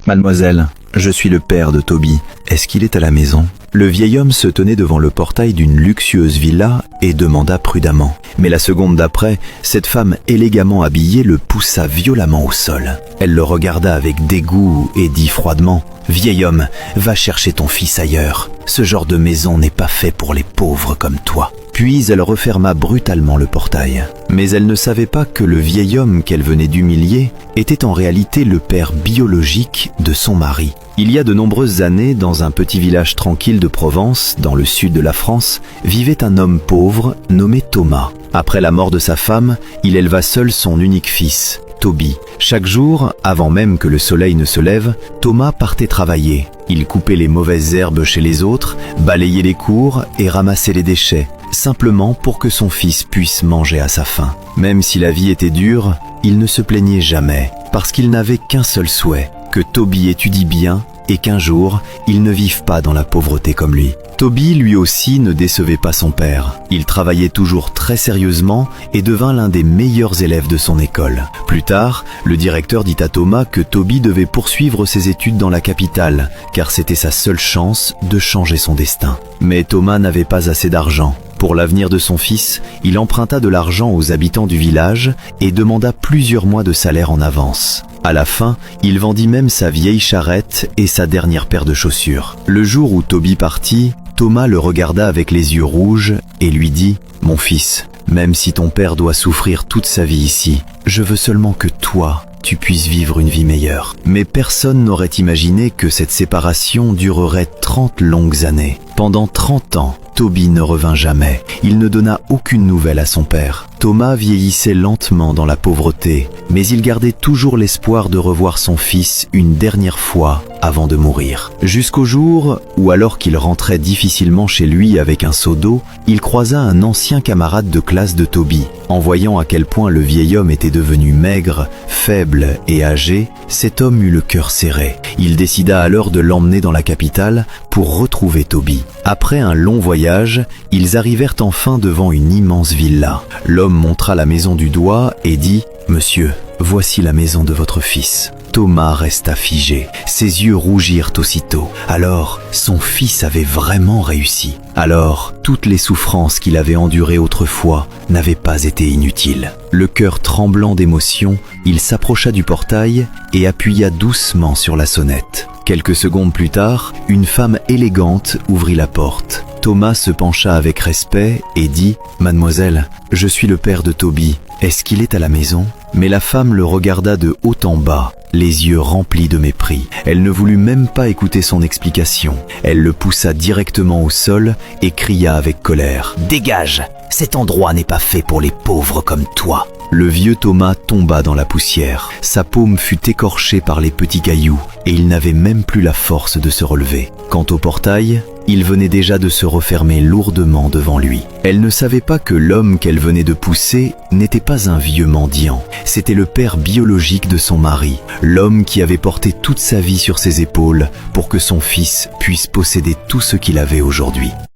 Mademoiselle, je suis le père de Toby. Est-ce qu'il est à la maison ? Le vieil homme se tenait devant le portail d'une luxueuse villa et demanda prudemment. Mais la seconde d'après, cette femme élégamment habillée le poussa violemment au sol. Elle le regarda avec dégoût et dit froidement « Vieil homme, va chercher ton fils ailleurs. Ce genre de maison n'est pas fait pour les pauvres comme toi. » Puis elle referma brutalement le portail. Mais elle ne savait pas que le vieil homme qu'elle venait d'humilier était en réalité le père biologique de son mari. Il y a de nombreuses années, dans un petit village tranquille de Provence, dans le sud de la France, vivait un homme pauvre nommé Thomas. Après la mort de sa femme, il éleva seul son unique fils, Toby. Chaque jour, avant même que le soleil ne se lève, Thomas partait travailler. Il coupait les mauvaises herbes chez les autres, balayait les cours et ramassait les déchets, simplement pour que son fils puisse manger à sa faim. Même si la vie était dure, il ne se plaignait jamais, parce qu'il n'avait qu'un seul souhait, que Toby étudie bien et qu'un jour, il ne vive pas dans la pauvreté comme lui. Toby, lui aussi, ne décevait pas son père. Il travaillait toujours très sérieusement et devint l'un des meilleurs élèves de son école. Plus tard, le directeur dit à Thomas que Toby devait poursuivre ses études dans la capitale, car c'était sa seule chance de changer son destin. Mais Thomas n'avait pas assez d'argent. Pour l'avenir de son fils, il emprunta de l'argent aux habitants du village et demanda plusieurs mois de salaire en avance. À la fin, il vendit même sa vieille charrette et sa dernière paire de chaussures. Le jour où Toby partit, Thomas le regarda avec les yeux rouges et lui dit « Mon fils, même si ton père doit souffrir toute sa vie ici, je veux seulement que toi, tu puisses vivre une vie meilleure. » Mais personne n'aurait imaginé que cette séparation durerait 30 longues années. Pendant 30 ans, Toby ne revint jamais. Il ne donna aucune nouvelle à son père. Thomas vieillissait lentement dans la pauvreté, mais il gardait toujours l'espoir de revoir son fils une dernière fois avant de mourir. Jusqu'au jour où, alors qu'il rentrait difficilement chez lui avec un seau d'eau, il croisa un ancien camarade de classe de Toby. En voyant à quel point le vieil homme était devenu maigre, faible et âgé, cet homme eut le cœur serré. Il décida alors de l'emmener dans la capitale pour retrouver Toby. Après un long voyage, ils arrivèrent enfin devant une immense villa. L'homme montra la maison du doigt et dit « Monsieur, voici la maison de votre fils. » Thomas resta figé. Ses yeux rougirent aussitôt. Alors, son fils avait vraiment réussi. Alors, toutes les souffrances qu'il avait endurées autrefois n'avaient pas été inutiles. Le cœur tremblant d'émotion, il s'approcha du portail et appuya doucement sur la sonnette. Quelques secondes plus tard, une femme élégante ouvrit la porte. Thomas se pencha avec respect et dit « Mademoiselle, je suis le père de Toby. Est-ce qu'il est à la maison ?» Mais la femme le regarda de haut en bas, les yeux remplis de mépris. Elle ne voulut même pas écouter son explication. Elle le poussa directement au sol et cria avec colère « Dégage! Cet endroit n'est pas fait pour les pauvres comme toi !» Le vieux Thomas tomba dans la poussière. Sa paume fut écorchée par les petits cailloux et il n'avait même plus la force de se relever. Quant au portail, il venait déjà de se refermer lourdement devant lui. Elle ne savait pas que l'homme qu'elle venait de pousser n'était pas un vieux mendiant. C'était le père biologique de son mari, l'homme qui avait porté toute sa vie sur ses épaules pour que son fils puisse posséder tout ce qu'il avait aujourd'hui.